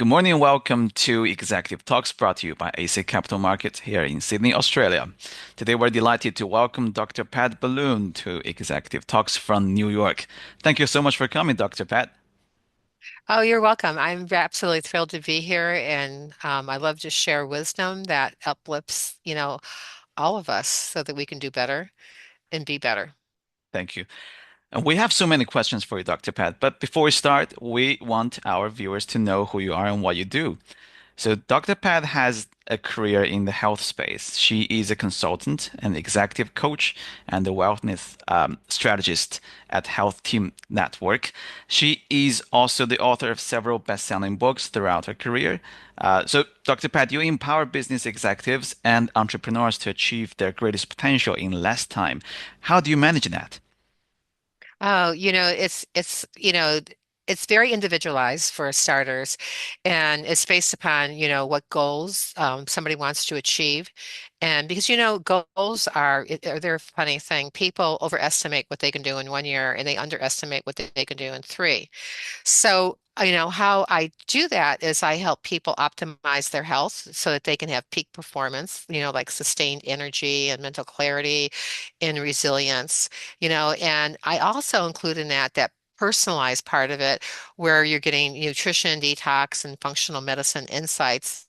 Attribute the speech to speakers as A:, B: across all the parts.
A: Good morning and welcome to Executive Talks brought to you by AC Capital Markets here in Sydney, Australia. Today we're delighted to welcome Dr. Pat Balloon to Executive Talks from New York. Thank you so much for coming, Dr. Pat.
B: Oh, you're welcome. I'm absolutely thrilled to be here, and I love to share wisdom that uplifts, all of us so that we can do better and be better.
A: Thank you. And we have so many questions for you, Dr. Pat, but before we start, we want our viewers to know who you are and what you do. So Dr. Pat has a career in the health space. She is a consultant, an executive coach, and a wellness strategist at Health Team Network. She is also the author of several best-selling books throughout her career. So, Dr. Pat, you empower business executives and entrepreneurs to achieve their greatest potential in less time. How do you manage that?
B: Oh, it's very individualized for starters, and it's based upon, what goals somebody wants to achieve. And because, goals they're a funny thing. People overestimate what they can do in 1 year and they underestimate what they can do in three. So, how I do that is I help people optimize their health so that they can have peak performance, like sustained energy and mental clarity and resilience, and I also include in that personalized part of it where you're getting nutrition, detox, and functional medicine insights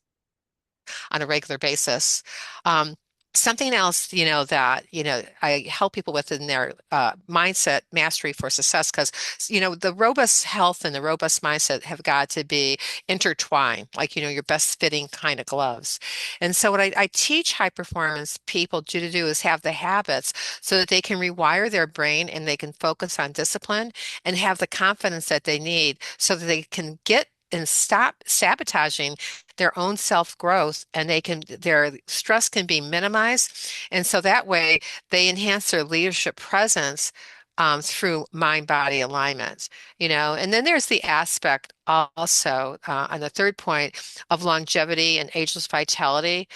B: on a regular basis. Um, Something else, that, I help people with in their mindset mastery for success, because, the robust health and the robust mindset have got to be intertwined, like, your best fitting kind of gloves. And so what I teach high performance people to do is have the habits so that they can rewire their brain and they can focus on discipline and have the confidence that they need so that they can get and stop sabotaging their own self-growth, and their stress can be minimized. And so that way they enhance their leadership presence through mind-body alignment, and then there's the aspect also on the third point of longevity and ageless vitality,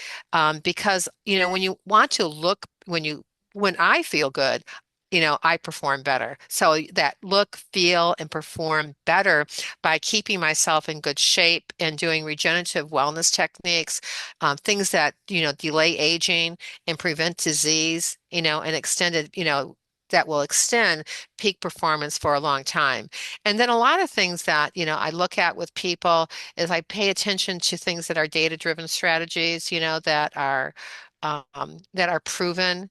B: because when you want to look when I feel good, I perform better. So that look, feel, and perform better by keeping myself in good shape and doing regenerative wellness techniques, things that, delay aging and prevent disease, and that will extend peak performance for a long time. And then a lot of things that, I look at with people is I pay attention to things that are data-driven strategies, that are proven,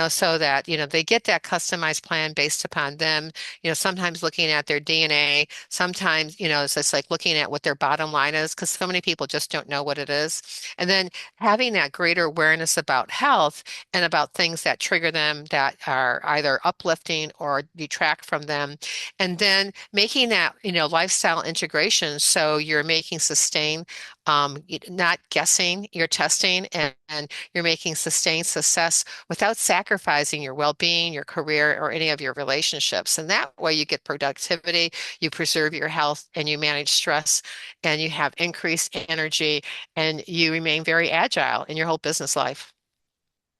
B: so that, they get that customized plan based upon them, sometimes looking at their DNA, sometimes, it's just like looking at what their bottom line is, because so many people just don't know what it is. And then having that greater awareness about health and about things that trigger them that are either uplifting or detract from them. And then making that, lifestyle integration. So you're making sustain, not guessing, you're testing, and you're making sustained success without sacrificing your well-being, your career, or any of your relationships. And that way you get productivity, you preserve your health, and you manage stress, and you have increased energy, and you remain very agile in your whole business life.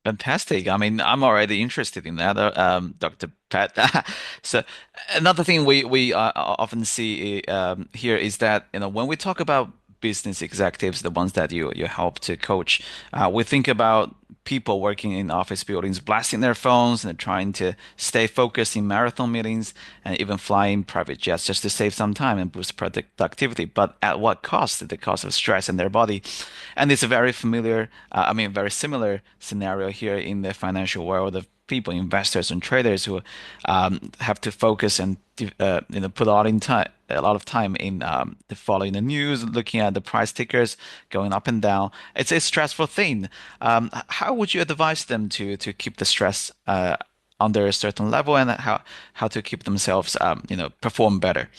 A: Fantastic. I mean, I'm already interested in that, Dr. Pat. So another thing we often see here is that when we talk about business executives, the ones that you help to coach, we think about people working in office buildings, blasting their phones and trying to stay focused in marathon meetings and even flying private jets just to save some time and boost productivity. But at what cost? At the cost of stress in their body. And it's a very familiar, very similar scenario here in the financial world of people, investors and traders who have to focus and put a lot of time in following the news, looking at the price tickers going up and down. It's a stressful thing. How would you advise them to keep the stress under a certain level and how to keep themselves perform better?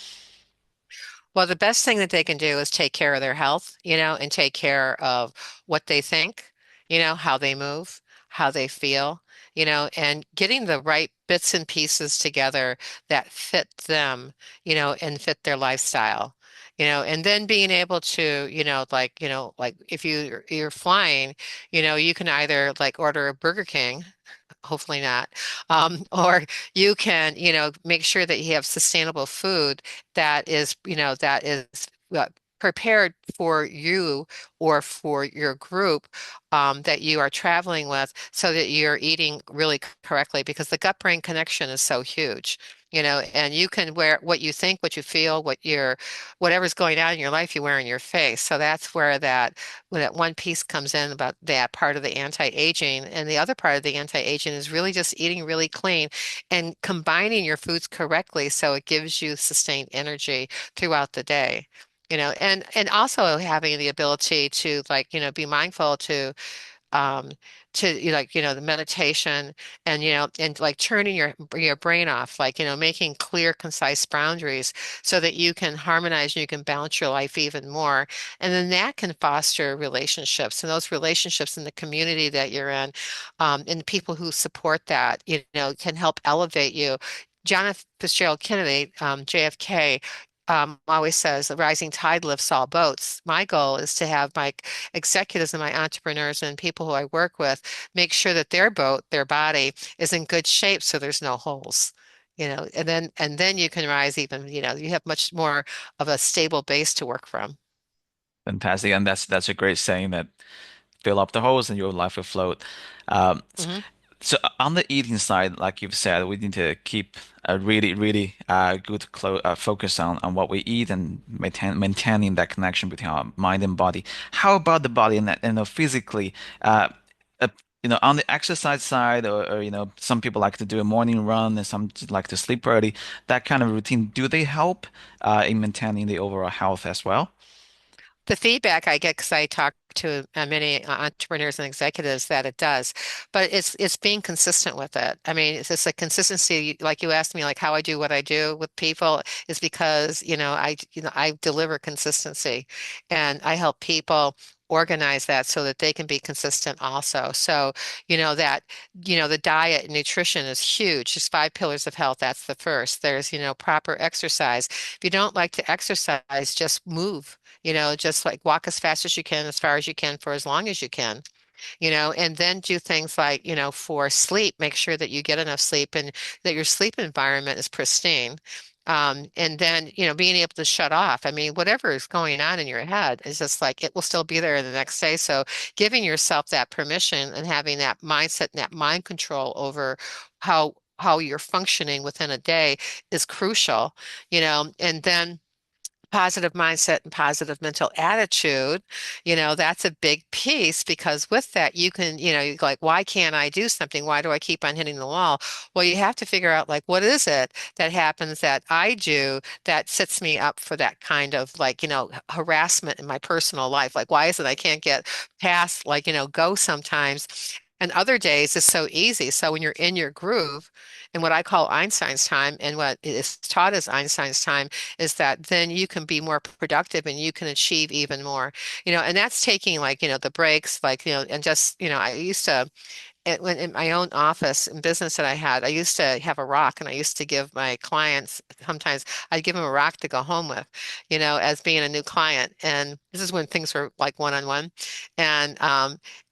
B: Well, the best thing that they can do is take care of their health, and take care of what they think, how they move, how they feel, and getting the right bits and pieces together that fit them, and fit their lifestyle. And then being able to, like if you're flying, you can either like order a Burger King, hopefully not. Or you can, make sure that you have sustainable food that is prepared for you or for your group that you are traveling with so that you're eating really correctly because the gut-brain connection is so huge. And you can wear what you think, what you feel, whatever's going on in your life, you wear in your face. So that's where that one piece comes in about that part of the anti-aging. And the other part of the anti-aging is really just eating really clean and combining your foods correctly so it gives you sustained energy throughout the day. And also having the ability to like, be mindful um the meditation and like turning your brain off, like making clear concise boundaries so that you can harmonize and you can balance your life even more, and then that can foster relationships, and those relationships in the community that you're in, and the people who support that can help elevate you. John F. Fitzgerald Kennedy, JFK, always says the rising tide lifts all boats. My goal is to have my executives and my entrepreneurs and people who I work with make sure that their boat, their body is in good shape so there's no holes. And then you can rise even, you have much more of a stable base to work from.
A: Fantastic. And that's a great saying that fill up the holes and your life will float. Um,
B: Hmm.
A: so on the eating side, like you've said, we need to keep a really, really good focus on what we eat and maintaining that connection between our mind and body. How about the body and physically? Uh, uh, on the exercise side, or some people like to do a morning run and some just like to sleep early. That kind of routine, do they help in maintaining the overall health as well?
B: The feedback I get, because I talk to many entrepreneurs and executives, that it does, but it's being consistent with it. I mean, it's just a consistency. Like you asked me, like how I do what I do with people is because I deliver consistency, and I help people organize that so that they can be consistent also. So that the diet and nutrition is huge. Just 5 pillars of health. That's the first. There's proper exercise. If you don't like to exercise, just move. Just like walk as fast as you can, as far as you can, for as long as you can, and then do things like, for sleep, make sure that you get enough sleep and that your sleep environment is pristine. And then, being able to shut off. I mean, whatever is going on in your head is just like it will still be there the next day. So giving yourself that permission and having that mindset and that mind control over how you're functioning within a day is crucial, and then positive mindset and positive mental attitude, that's a big piece because with that, you can, you go like, why can't I do something? Why do I keep on hitting the wall? Well, you have to figure out like, what is it that happens that I do that sets me up for that kind of like, harassment in my personal life? Like, why is it I can't get past like, go sometimes? And other days it's so easy. So when you're in your groove, and what I call Einstein's time, and what is taught as Einstein's time, is that then you can be more productive and you can achieve even more. And that's taking like, the breaks, like, and just, I used to, when in my own office and business that I had, I used to have a rock and I used to give my clients, sometimes I'd give them a rock to go home with, as being a new client. And this is when things were like one-on-one. And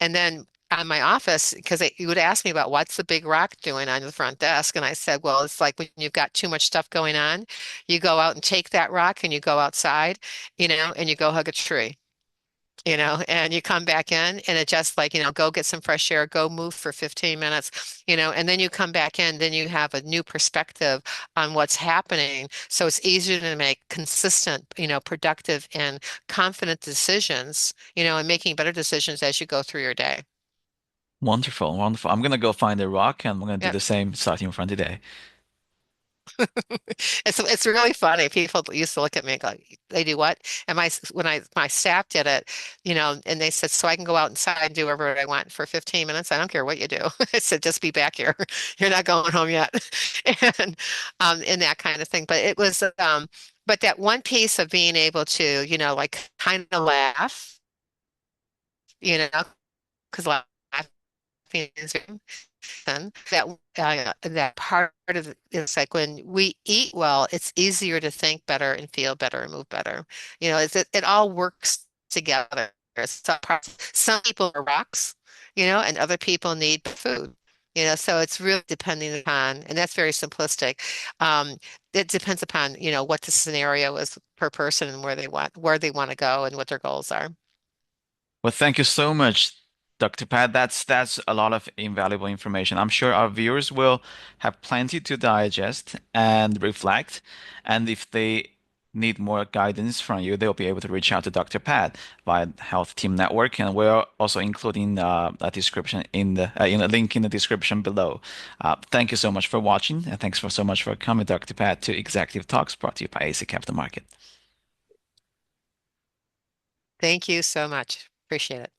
B: then on my office, because you would ask me about what's the big rock doing on the front desk. And I said, well, it's like when you've got too much stuff going on, you go out and take that rock and you go outside, and you go hug a tree. And you come back in and it just like, go get some fresh air, go move for 15 minutes, and then you come back in, then you have a new perspective on what's happening. So it's easier to make consistent, productive and confident decisions, and making better decisions as you go through your day.
A: Wonderful, wonderful. I'm gonna go find a rock and I'm gonna do
B: Yeah.
A: the same starting from today.
B: It's really funny. People used to look at me and go, they do what? And my staff did it, and they said, so I can go out inside and do whatever I want for 15 minutes. I don't care what you do. I said, just be back here. You're not going home yet. And and that kind of thing. But that one piece of being able to, like kind of laugh, you know, because laughing is then that part of it's like when we eat well, it's easier to think better and feel better and move better. It all works together. Some people are rocks, and other people need food. So it's really depending upon, and that's very simplistic. Um, it depends upon, what the scenario is per person and where they want to go and what their goals are.
A: Well, thank you so much, Dr. Pat. That's a lot of invaluable information. I'm sure our viewers will have plenty to digest and reflect. And if they need more guidance from you, they'll be able to reach out to Dr. Pat via Health Team Network. And we're also including a description in a link in the description below. Thank you so much for watching, and thanks for so much for coming, Dr. Pat, to Executive Talks brought to you by AC Capital Market.
B: Thank you so much. Appreciate it.